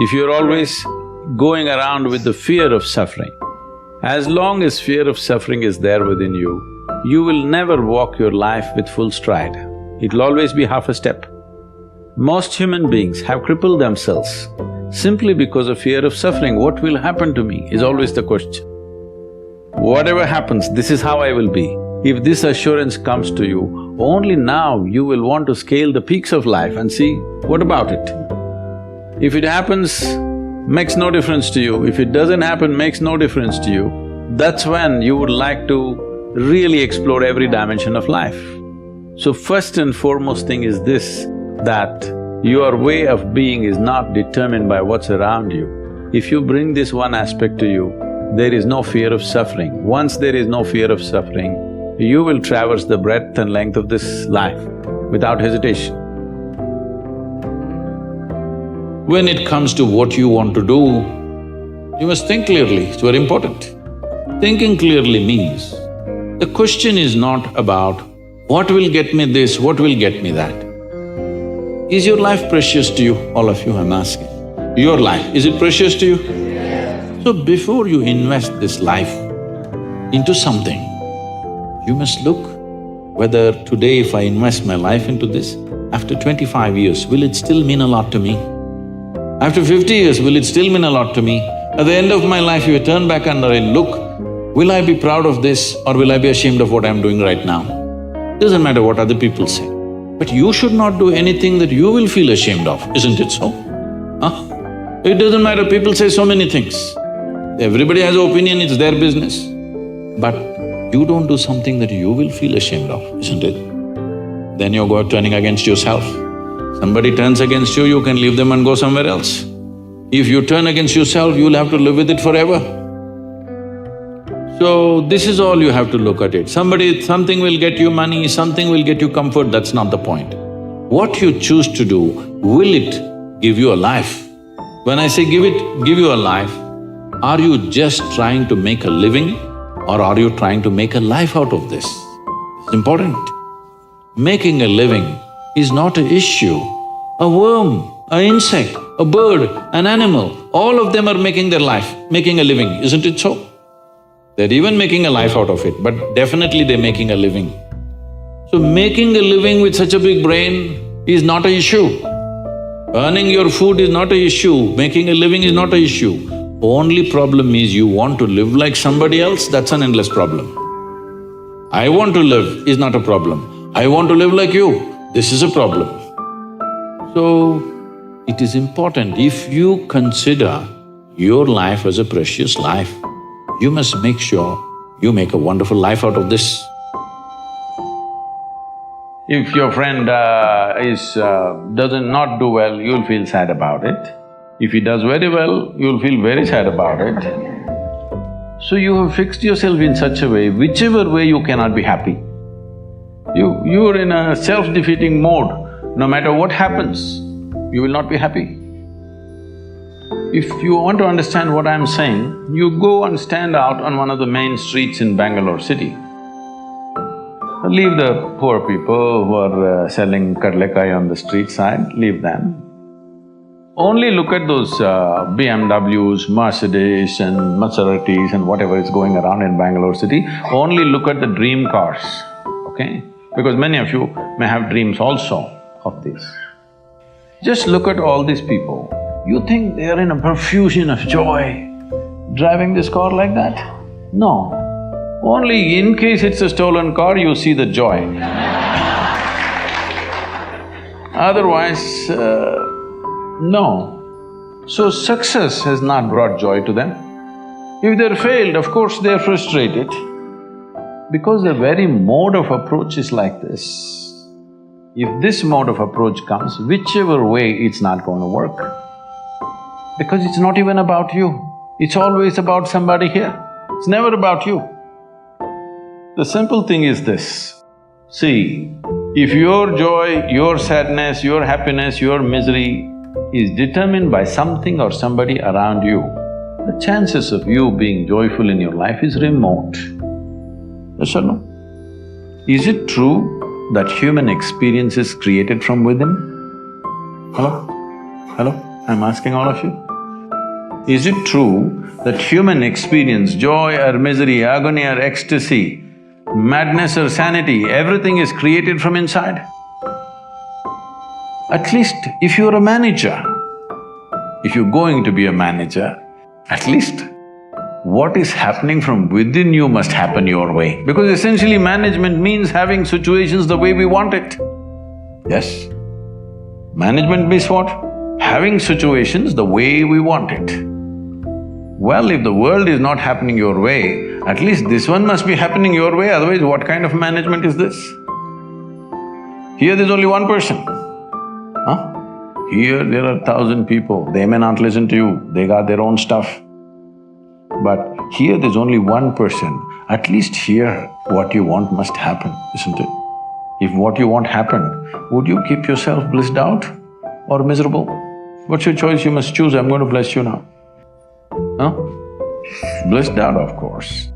If you're always going around with the fear of suffering, as long as fear of suffering is there within you, you will never walk your life with full stride. It'll always be half a step. Most human beings have crippled themselves simply because of fear of suffering. What will happen to me is always the question. Whatever happens, this is how I will be. If this assurance comes to you, only now you will want to scale the peaks of life and see, what about it? If it happens, makes no difference to you. If it doesn't happen, makes no difference to you. That's when you would like to really explore every dimension of life. So first and foremost thing is this, that your way of being is not determined by what's around you. If you bring this one aspect to you, there is no fear of suffering. Once there is no fear of suffering, you will traverse the breadth and length of this life without hesitation. When it comes to what you want to do, you must think clearly, it's very important. Thinking clearly means, the question is not about what will get me this, what will get me that. Is your life precious to you? All of you, I'm asking. Your life, is it precious to you? Yes. So before you invest this life into something, you must look whether today if I invest my life into this, after 25 years, will it still mean a lot to me? After 50 years, will it still mean a lot to me? At the end of my life, if I turn back and I look, will I be proud of this or will I be ashamed of what I'm doing right now? Doesn't matter what other people say. But you should not do anything that you will feel ashamed of, isn't it so? Huh? It doesn't matter, people say so many things. Everybody has an opinion, it's their business. But you don't do something that you will feel ashamed of, isn't it? Then you're turning against yourself. Somebody turns against you, you can leave them and go somewhere else. If you turn against yourself, you'll have to live with it forever. So, this is all you have to look at it. Something will get you money, something will get you comfort, that's not the point. What you choose to do, will it give you a life? When I say give you a life, are you just trying to make a living or are you trying to make a life out of this? It's important. Making a living is not an issue. A worm, an insect, a bird, an animal, all of them are making their life, making a living, isn't it so? They're even making a life out of it, but definitely they're making a living. So making a living with such a big brain is not an issue. Earning your food is not an issue, making a living is not an issue. Only problem is you want to live like somebody else, that's an endless problem. I want to live is not a problem. I want to live like you, this is a problem. So, it is important, if you consider your life as a precious life, you must make sure you make a wonderful life out of this. If your friend does not do well, you'll feel sad about it. If he does very well, you'll feel very sad about it. So you have fixed yourself in such a way, whichever way you cannot be happy. You're in a self-defeating mode. No matter what happens, you will not be happy. If you want to understand what I'm saying, you go and stand out on one of the main streets in Bangalore city. Leave the poor people who are selling kadlekai on the street side, leave them. Only look at those BMWs, Mercedes and Maseratis and whatever is going around in Bangalore city. Only look at the dream cars, okay? Because many of you may have dreams also of this. Just look at all these people. You think they are in a profusion of joy, driving this car like that? No. Only in case it's a stolen car, you see the joy. Otherwise, no. So success has not brought joy to them. If they're failed, of course they're frustrated. Because the very mode of approach is like this. If this mode of approach comes, whichever way, it's not going to work. Because it's not even about you, it's always about somebody here, it's never about you. The simple thing is this, see, if your joy, your sadness, your happiness, your misery is determined by something or somebody around you, the chances of you being joyful in your life is remote. Yes or no? Is it true that human experience is created from within? Hello? Hello? I'm asking all of you. Is it true that human experience, joy or misery, agony or ecstasy, madness or sanity, everything is created from inside? At least if you're a manager, if you're going to be a manager, at least what is happening from within you must happen your way. Because essentially management means having situations the way we want it. Yes? Management means what? Having situations the way we want it. Well, if the world is not happening your way, at least this one must be happening your way, otherwise what kind of management is this? Here there's only one person, huh? Here there are 1,000 people, they may not listen to you, they got their own stuff. But here there's only one person, at least here what you want must happen, isn't it? If what you want happened, would you keep yourself blissed out or miserable? What's your choice? You must choose, I'm going to bless you now. Huh? Blissed out, of course.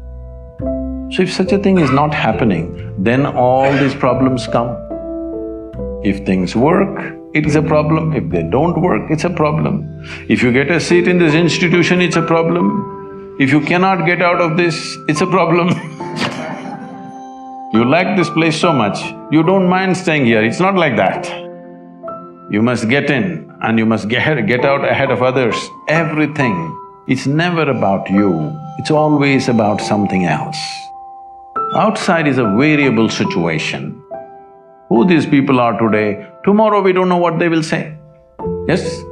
So if such a thing is not happening, then all these problems come. If things work, it's a problem. If they don't work, it's a problem. If you get a seat in this institution, it's a problem. If you cannot get out of this, it's a problem. You like this place so much, you don't mind staying here, it's not like that. You must get in and you must get out ahead of others, everything. It's never about you, it's always about something else. Outside is a variable situation. Who these people are today, tomorrow we don't know what they will say. Yes?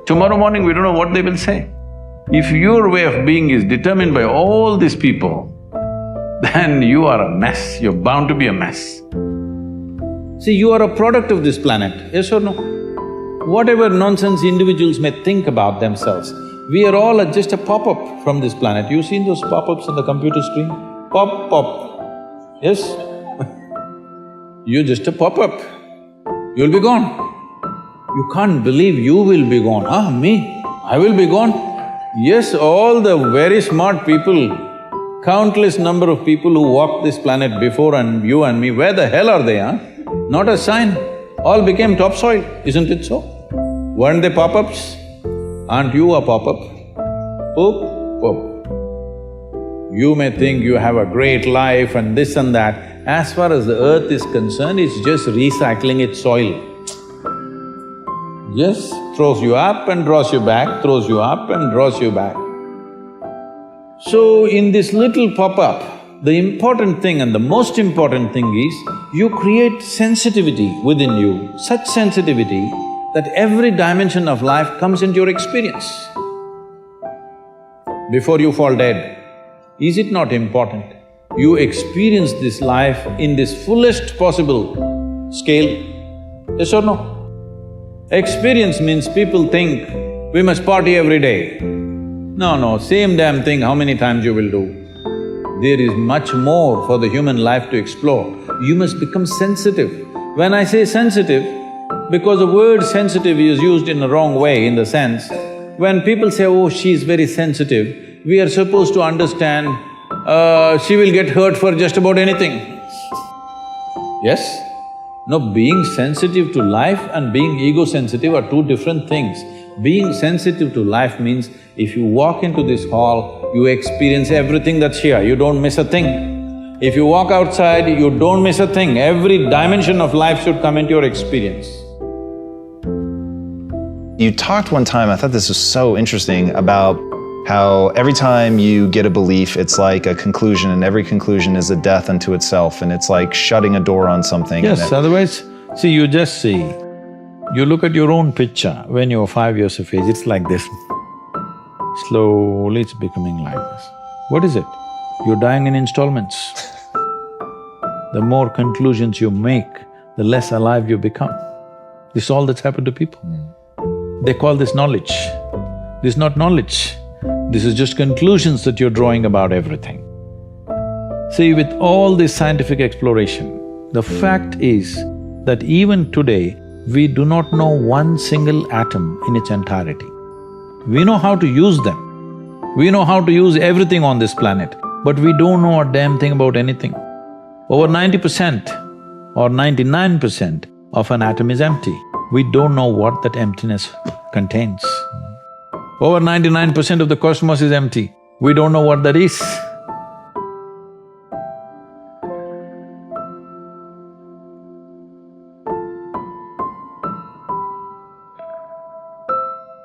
Tomorrow morning we don't know what they will say. If your way of being is determined by all these people, then you are a mess, you're bound to be a mess. See, you are a product of this planet, yes or no? Whatever nonsense individuals may think about themselves, we are all just a pop-up from this planet. You've seen those pop-ups on the computer screen? Pop, pop, yes? You're just a pop-up, you'll be gone. You can't believe you will be gone. Ah, me? I will be gone? Yes, all the very smart people, countless number of people who walked this planet before and you and me, where the hell are they, huh? Not a sign. All became topsoil, isn't it so? Weren't they pop-ups? Aren't you a pop-up? Poop, poop. You may think you have a great life and this and that. As far as the earth is concerned, it's just recycling its soil. Just throws you up and draws you back, throws you up and draws you back. So in this little pop-up, the important thing and the most important thing is, you create sensitivity within you, such sensitivity that every dimension of life comes into your experience. Before you fall dead, is it not important? You experience this life in this fullest possible scale, yes or no? Experience means people think, we must party every day. No, same damn thing how many times you will do. There is much more for the human life to explore. You must become sensitive. When I say sensitive, because the word sensitive is used in a wrong way, in the sense, when people say, oh, she's very sensitive, we are supposed to understand, she will get hurt for just about anything. Yes? No, being sensitive to life and being ego-sensitive are two different things. Being sensitive to life means if you walk into this hall, you experience everything that's here, you don't miss a thing. If you walk outside, you don't miss a thing. Every dimension of life should come into your experience. You talked one time, I thought this was so interesting, about how every time you get a belief, it's like a conclusion, and every conclusion is a death unto itself, and it's like shutting a door on something. Yes, otherwise, see, you just see, you look at your own picture when you're 5 years of age, it's like this. Slowly it's becoming like this. What is it? You're dying in installments. The more conclusions you make, the less alive you become. This is all that's happened to people. They call this knowledge. This is not knowledge. This is just conclusions that you're drawing about everything. See, with all this scientific exploration, the fact is that even today, we do not know one single atom in its entirety. We know how to use them. We know how to use everything on this planet, but we don't know a damn thing about anything. Over 90% or 99% of an atom is empty. We don't know what that emptiness contains. Over 99% of the cosmos is empty. We don't know what that is.